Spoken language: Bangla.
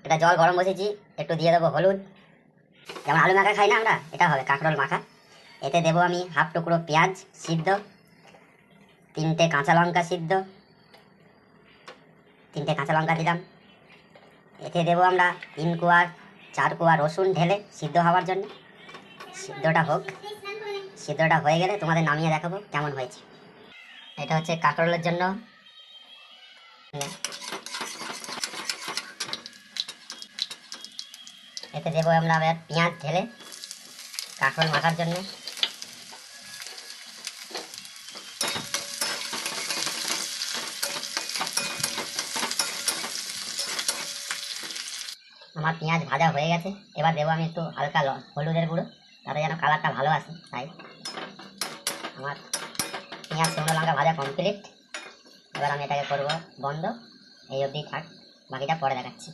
এটা জল গরম বসেছি, একটু দিয়ে দেবো হলুদ। যেমন আলু মাখা খাই না আমরা, এটা হবে কাঁকরোল মাখা। এতে দেবো আমি হাফ টুকরো পেঁয়াজ সিদ্ধ, 3টে কাঁচা লঙ্কা সিদ্ধ, 3টে কাঁচা লঙ্কা দিলাম। এতে দেবো আমরা 3 কোয়া 4 কোয়া রসুন ঢেলে সিদ্ধ হওয়ার জন্য। সিদ্ধটা হোক, সিদ্ধটা হয়ে গেলে তোমাদের নামিয়ে দেখাবো কেমন হয়েছে। এটা হচ্ছে কাঁকরোলের জন্য। এতে দেবো আমরা আবার পেঁয়াজ ঢেলে কাঁকরোল মাখার জন্য। আমার পেঁয়াজ ভাজা হয়ে গেছে, এবার দেবো আমি একটু হালকা হলুদের গুঁড়ো, তাতে যেন কালারটা ভালো আসে। তাই আমার পেঁয়াজ শুকনো লঙ্কা ভাজা কমপ্লিট। এবার আমি এটাকে করবো বন্ধ। এই অবধি থাক, বাকিটা পরে দেখাচ্ছি।